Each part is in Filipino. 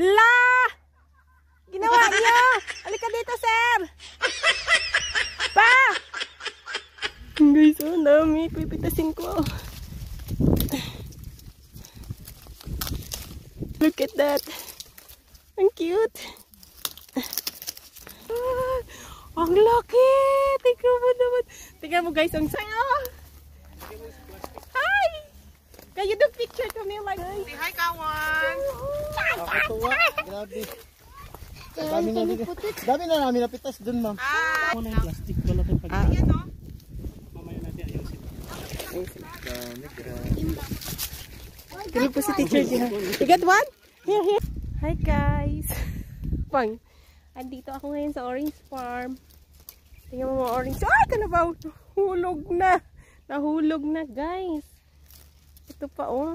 La! Ginawa niyo! Halika dito, sir! Pa! Guys, ang dami. Pipitasin ko. Look at that. Ang cute. Ang laki! Tingnan mo naman. Tingnan mo guys, ang saya. Hi! Can you do picture to me like this? Say hi, Kawan! Nakakatuwa. Grabe. Dami na namin napitas dun, ma'am. Muna yung plastic ko natin pag Ayan, no? mamaya natin ayusin. Dami, grabe. Tulog po si teacher dyan. You got one? Here, here. Hi guys. Pang. Andito ako ngayon sa orange farm. Tingnan mo mga orange. Ay, kanabaw. Nahulog na. Nahulog na guys. Ito pa oh.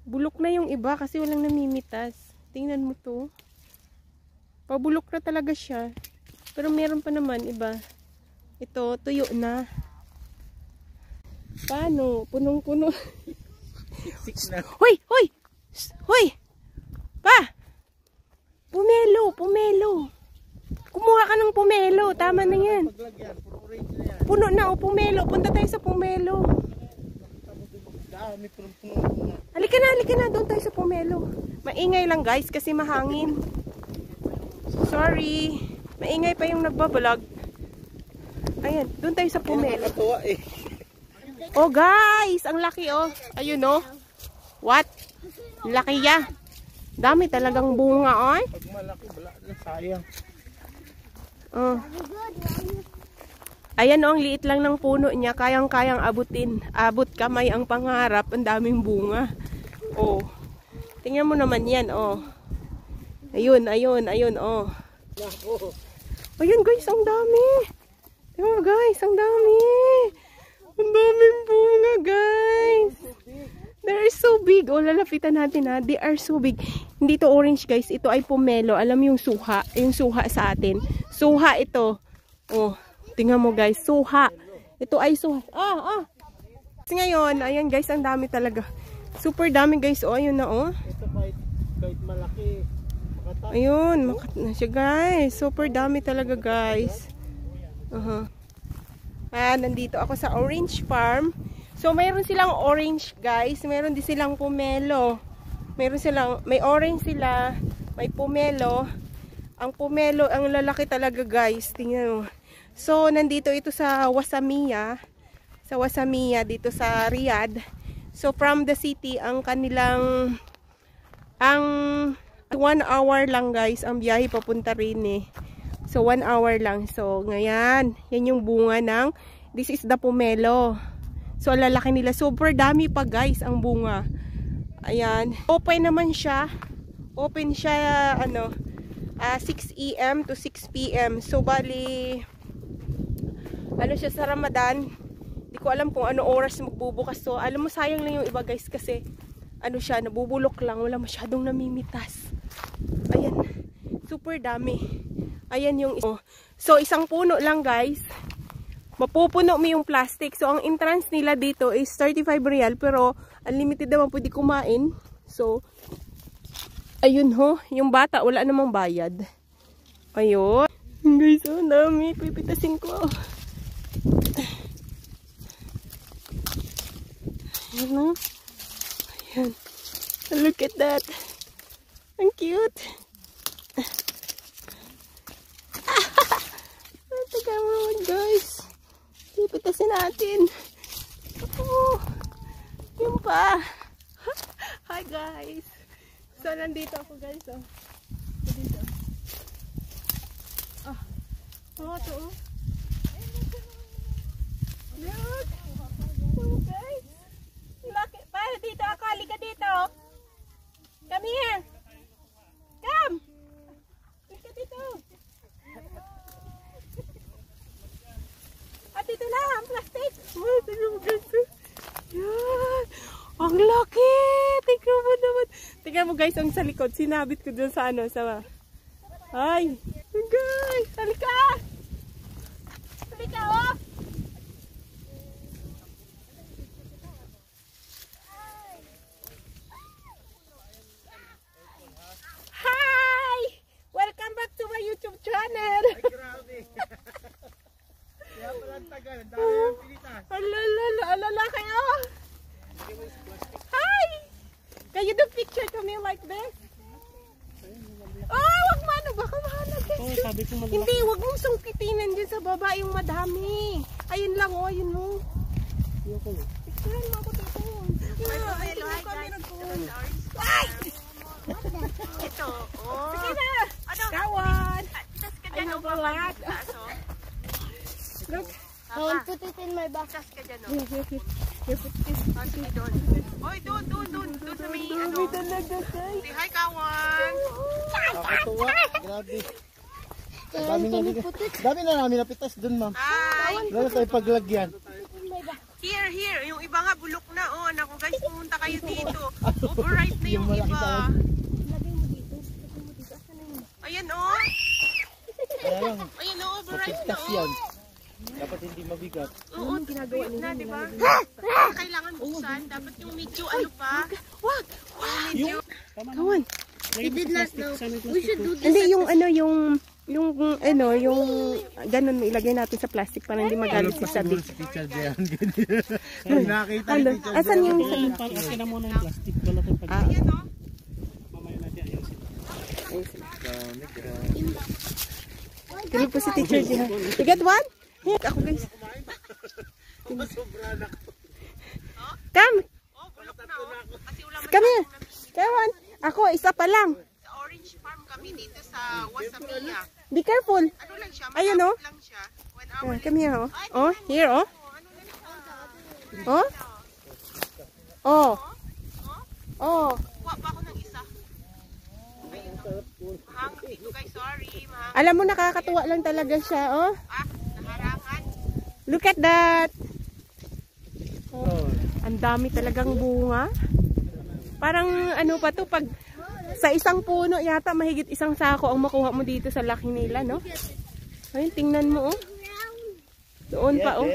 Bulok na yung iba kasi walang namimitas. Tingnan mo to. Pabulok na talaga siya. Pero meron pa naman iba. Ito, tuyo na. Paano? Punong-puno. Hoy! Hoy! Hoy! Pa! Pumelo! Pumelo! Kumuha ka ng pumelo. Tama na yan. Puno na o pumelo. Punta tayo sa pumelo. Halika na. Doon tayo sa pumelo. Maingay lang guys kasi mahangin. Sorry. Maingay pa yung nagbablog. Ayan. Doon tayo sa pumelo. Oh guys, ang laki oh. Ayun oh. What? Laki ya. Dami talagang bunga oh. Pag malaki, wala na sayang. Oh. Ayan oh, ang liit lang ng puno niya. Kayang-kayang abutin. Abot kamay ang pangarap. Ang daming bunga. Oh. Tingnan mo naman yan oh. Ayun oh. Ayun guys, ang dami. Tingnan mo guys, ang dami. Ang daming bunga, guys. They are so big. O, lalapitan natin ha. They are so big. Hindi to orange, guys. Ito ay pomelo. Alam mo yung suha. Yung suha sa atin. Suha ito. O, tingnan mo, guys. Suha. Ito ay suha. Kasi ngayon, ayan, guys. Ang dami talaga. Super dami, guys. O, ayun na, o. Ito kahit malaki. Ayun. Makat na siya, guys. Super dami talaga, guys. Nandito ako sa orange farm. So, mayroon silang orange, guys. Mayroon din silang pomelo. May orange sila. May pomelo. Ang pomelo, ang lalaki talaga, guys. Tingnan mo. So, nandito ito sa Wassamiyah. Sa Wassamiyah, dito sa Riyadh. So, from the city, ang 1 hour lang, guys, ang biyahe papunta rin eh. So, 1 hour lang. So, ngayon, yan yung bunga ng, this is the pomelo. So, lalaki nila. Super dami pa, guys, ang bunga. Ayan. Open naman siya. Open siya, 6 AM to 6 PM. So, bali, siya sa Ramadan. Hindi ko alam kung ano oras magbubukas. So, alam mo, sayang lang yung iba, guys, kasi, siya, nabubulok lang. Wala masyadong namimitas. Ayan. Super dami. Ayan yung so isang puno lang guys. Mapupuno mo yung plastic. So ang entrance nila dito is 35 real pero unlimited naman pwede kumain. So ayun ho, yung bata wala namang bayad. Ayun. Guys, ang dami. Pipitasin ko. Ayan o. Ayan. Look at that. Ang cute. Tignan mo naman guys. Pipitasin natin. Yun pa. Hi guys. So nandito ako guys. Dito. Ito oh. Look. Oh guys. Laki. Para dito ako. Halika dito. Come here. Come. Halika dito. Dito na, ang plastic. Tingnan mo guys. Yan. Ang laki. Tingnan mo naman. Tingnan mo guys, ang sa likod. Sinabit ko dun sa Ay. Guys, halika. Halika, oh. teacher, come here like this. Oh, wag mo ano, baka mahalag. Oh, sabi ko malaki. Hindi, wag mong sungkitinan dyan sa baba yung madami. Ayun lang, oh, ayun mo. Ayoko. Picturean mo ako dito. Ay! Ito, oh. Sige na! Ano? Kawan! Tas ka I dyan, have oh, a lot. baso. Look. I will put it in my bag. Tas ka dyan, oh. Here, put this. Oh, sige, doon. Oy, doon sa may, ano. Dami talaga, guys. Say hi, Kawan. Nakakatuwa. Grabe. Dami na namin napitas dun, ma'am. Hi. Wala tayo paglagyan. Here. Yung iba nga, bulok na, oh. Naku, guys, pumunta kayo dito. Overripe na yung iba. Ayan, oh. Kaya lang, Ayan, oh, overripe na, napitas oh. yan. Dapat hindi mabigat. Oo, ginagawa na, di ba? Kailangan buksan. Dapat yung medyo, ano pa. Wag! Medyo. Kawan. We did not know. We should do Hindi, yung ano, yung ganun mo ilagay natin sa plastic para hindi magalit si Sadik. Si Teacher Jehan, ganyan. Nakita ni Ano? Teacher Asan Jehan. yung Akin na muna yung plastic. Wala tayong pag- Ayan, oh. Mamaya natin ayusin. Tulog po si Teacher Jehan. You get one? Here, ako guys. Come! Oh, bulok na, oh. Kasi wala man Come here! Kawan! Ako, isa pa lang. sa orange farm kami dito sa Wasapia. Be careful. Ano lang siya? Ayun, oh. Malapit lang siya. 1 hour. Come here, oh. Oh, here, oh. Oh? Oh. Oh. Kuha pa ako ng isa. Ayun, oh. Mahangap dito, guys. Sorry. Mahangap. Alam mo, nakakatuwa lang talaga siya, oh. Naharangan. Look at that. Oh, ang dami talagang bunga. Parang ano pa to, pag sa isang puno yata mahigit isang sako ang makuha mo dito sa laki nila, no? Ayun, tingnan mo, oh. Doon pa, oh.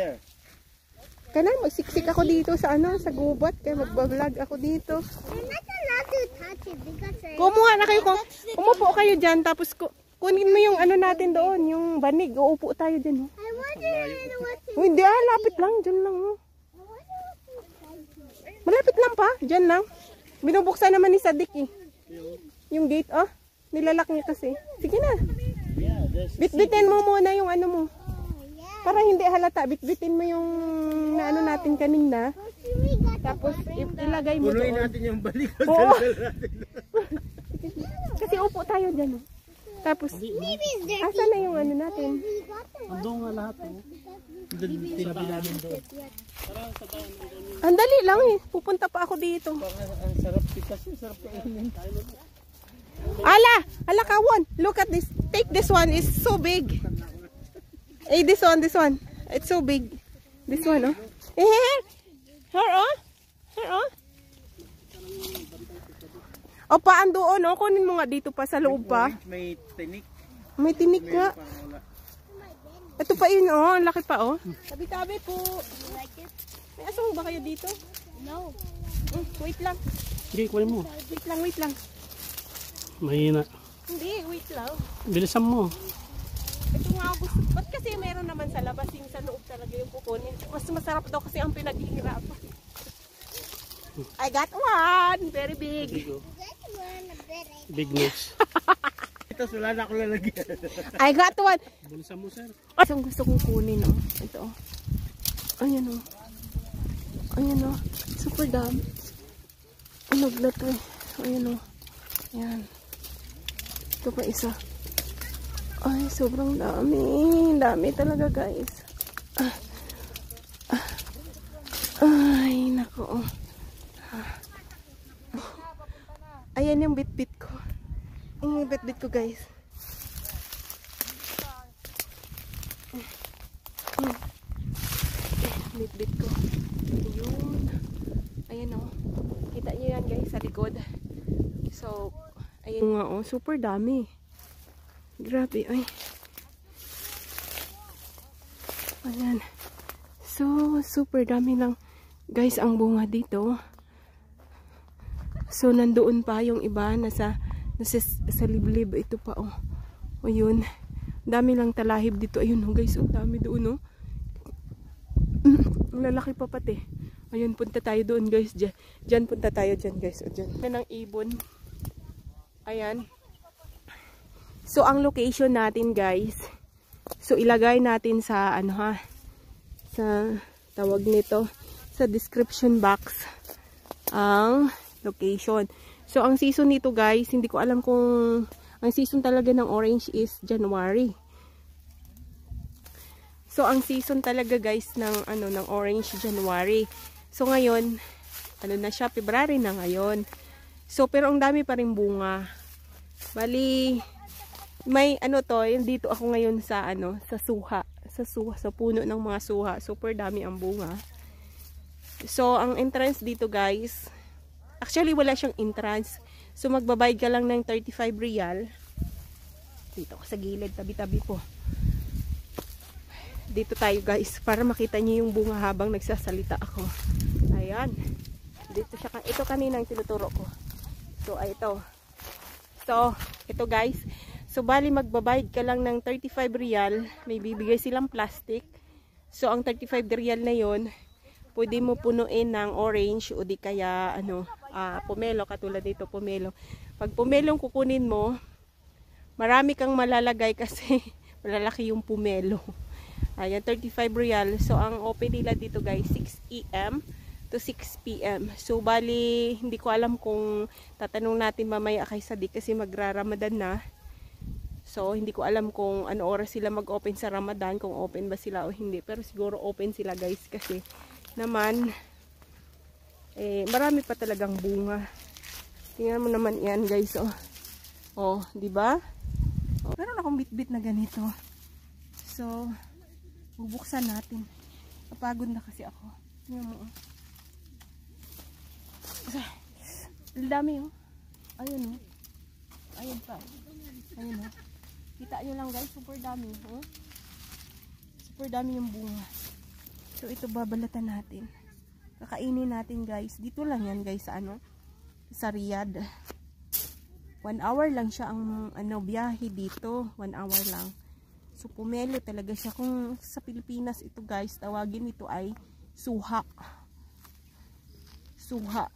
Kana, magsiksik ako dito sa ano, sa gubat. Kaya magbablog ako dito. Kumuha na kayo, umupo kayo dyan, tapos kunin mo yung ano natin doon, yung banig. Uupo tayo dyan, oh. Hindi, lapit lang, dyan lang, oh. Malapit lang pa, dyan lang. Binubuksan naman ni Sadik, eh. Yung gate, oh. Nilalak niya kasi. Sige na. Bitbitin mo muna yung ano mo. Para hindi halata, bitbitin mo yung naano natin kanina. Tapos ilagay mo Punuin doon. natin yung balik. Oo. Kasi upo tayo dyan, oh. Tapos, asan na yung ano natin? Andong nga lahat, oh. Tinabi namin doon. Ang dali lang, eh. Pupunta pa ako dito. Ang sarap pitas yun, sarap kainin. Ala, Kawan. Look at this. Take this one. It's so big. Hey, this one. It's so big. This one, oh. Here, oh. Here, oh. O, paan doon, oh. Kunin mo nga dito pa sa loob pa. May tinik. May tinik nga. Ito pa yun, oh. Ang laki pa, oh. Tabi-tabi po. May asong ba kayo dito? No. Wait lang. Sige, kunin mo. Wait lang. Mahina. Hindi, wait lang. Bilisan mo. Ito nga gusto. Ba't kasi meron naman sa labas yung sa loob talaga yung kukunin. Mas masarap daw kasi ang pinaghihirapan. I got one! Very big. Big news. Ito, wala na ako lalagyan. I got one! Bilisan mo, sir. Isang gusto kong kunin, oh. Ito, oh. Ayan, oh. Ayan, oh. Super dami. Anog na to, eh. Ayan, oh. Ayan. Ito pa isa. Ay, sobrang dami. Dami talaga, guys. Ay, nako. Ayan yung bit-bit ko. Yung bit-bit ko, guys. Bit-bit ko. Ayun. Ayan, oh. Kita nyo yan, guys, sa likod. So, ayun nga, oh. Super dami. Grabe, ay. Ayan. So, super dami lang. Guys, ang bunga dito. So, nandoon pa yung iba. Nasa liblib. Ito pa, oh. O, yun. Dami lang talahib dito. Ayun, oh, guys. Ang dami doon, oh. Ang lalaki pa pati. Ayun, punta tayo doon guys. Diyan punta tayo dyan guys. O dyan. Yan ang ibon. Ayan. So ang location natin guys. So ilagay natin sa ano ha. Sa tawag nito. Sa description box. Ang location. So ang season nito guys. Hindi ko alam kung ang season talaga ng orange is January. So ang season talaga guys ng ano ng orange January. So ngayon, ano na siya, February na ngayon. So pero ang dami pa rin bunga. Bali may ano to, dito ako ngayon sa ano, sa suha, sa puno ng mga suha. Super dami ang bunga. So ang entrance dito guys, actually wala siyang entrance. So magbabayad ka lang ng 35 real. Dito ko sa gilid, tabi-tabi ko. Dito tayo guys, para makita niyo yung bunga habang nagsasalita ako. Ayan. Dito siya, ito kanina ang tinuturo ko. So, ay ito. So, ito guys. So, bali magbabayad ka lang ng 35 real. May bibigay silang plastic. So, ang 35 real na yon, pwede mo punuin ng orange o di kaya, ano, pomelo. Katulad dito, pomelo. Pag pomelong kukunin mo, marami kang malalagay kasi malalaki yung pomelo. Ayan, 35 real. So, ang open nila dito guys, 6 AM to 6 PM. So, bali, hindi ko alam kung tatanong natin mamaya kay Sadik kasi magra-Ramadan na. So, hindi ko alam kung ano oras sila mag-open sa Ramadan, kung open ba sila o hindi. Pero siguro open sila guys kasi naman, marami pa talagang bunga. Tingnan mo naman yan guys, oh. Oh, di ba? Oh, meron akong bit-bit na ganito. So, bubuksan natin. Napagod na kasi ako. Tingnan mo, oh. Ang dami, oh. Ayun, oh. Ayun pa. Ayun, oh. Kita nyo lang, guys. Super dami, oh. Super dami yung bunga. So, ito babalatan natin. Kakainin natin, guys. Dito lang yan, guys, sa ano? Sa Riyadh. 1 hour lang siya ang, ano, biyahe dito. 1 hour lang. So, pomelo talaga siya. Kung sa Pilipinas ito, guys, tawagin ito ay suha. Suha.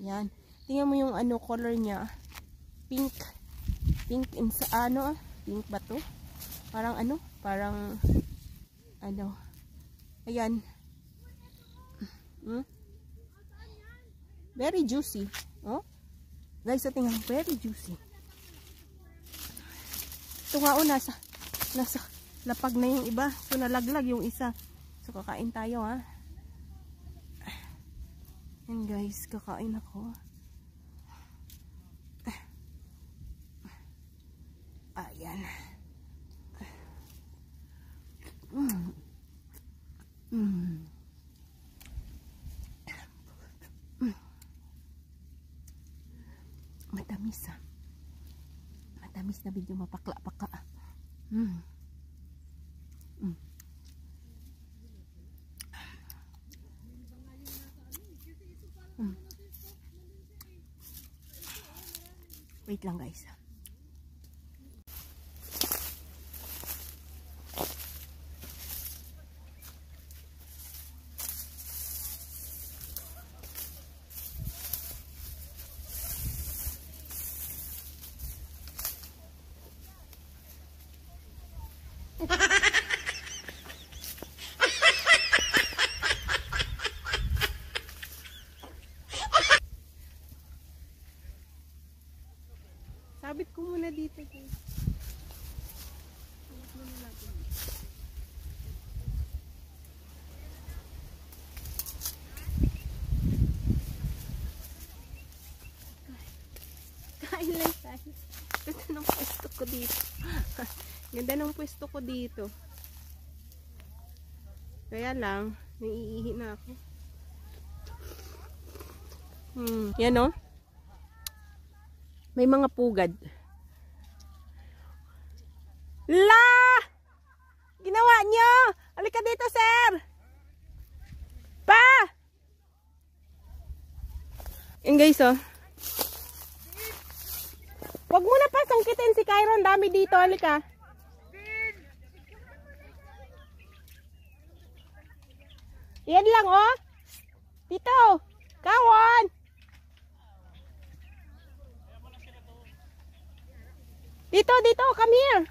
Yan. Tingnan mo yung ano, color niya. Pink. Pink sa ano, pink ba to? Parang ano? Parang ano. Ayan. Very juicy. Oh? Guys, so tingnan, very juicy. Ito nga o, nasa lapag na yung iba. So, nalaglag yung isa. So, kakain tayo, ha. And guys, kakain ako. Ayan. Matamis, ha. Matamis na medyo mapakla-paka. Wait lang guys. Sabit ko muna dito. Sabit muna natin. Kain lang tayo. Ganda ng pwesto ko dito. Ganda ng pwesto ko dito. Kaya lang, naiihi na ako. Yan o. May mga pugad. La! Ginawa nyo! Halika dito, sir! Pa! Yan guys, oh. Huwag mo na pa sangkitin si Kyron. Dami dito. Halika. Yan lang, oh. Dito! Kawan! Dito, dito, come here.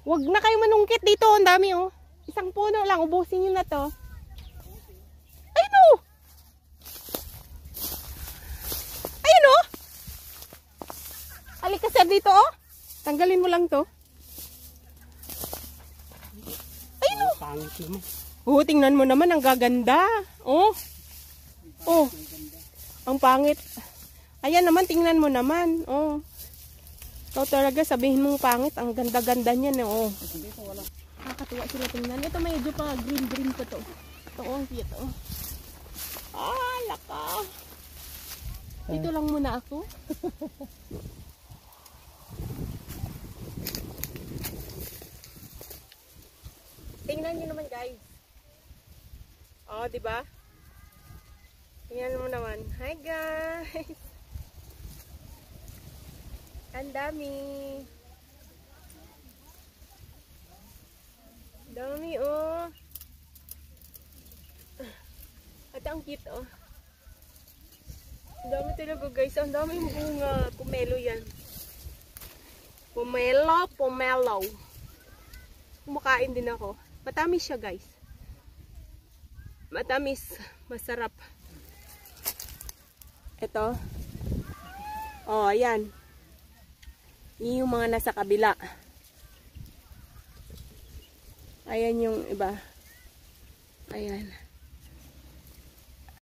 Huwag na kayo manungkit dito, ang dami oh. Isang puno lang, ubusin nyo na to. Ayun oh! Ayun oh! Halika sir dito oh. Tanggalin mo lang to. Ayun oh! Pangit naman. Oh, tingnan mo naman, ang gaganda. Oh. Oh. Ang pangit. Ayan naman, tingnan mo naman. Oh. Ikaw talaga, sabihin mong pangit. Ang ganda-ganda niyan. Oh. Nakakatuwa sila tingnan. Ito medyo pa green-green ko to. Ito, ang cute. Oh. Ah, laka. Dito lang muna ako. Tingnan niyo naman, guys. Oh, di ba? Tingnan mo naman. Hi, guys. Ang dami. Dami, oh. At ang cute, oh. Ang dami talaga, guys. Ang dami yung bunga. Pomelo yan. Pomelo, pomelo. Kumakain din ako. Matamis siya, guys. Matamis. Masarap. Ito. Oh, ayan. Yung mga nasa kabila. Ayan yung iba. Ayan.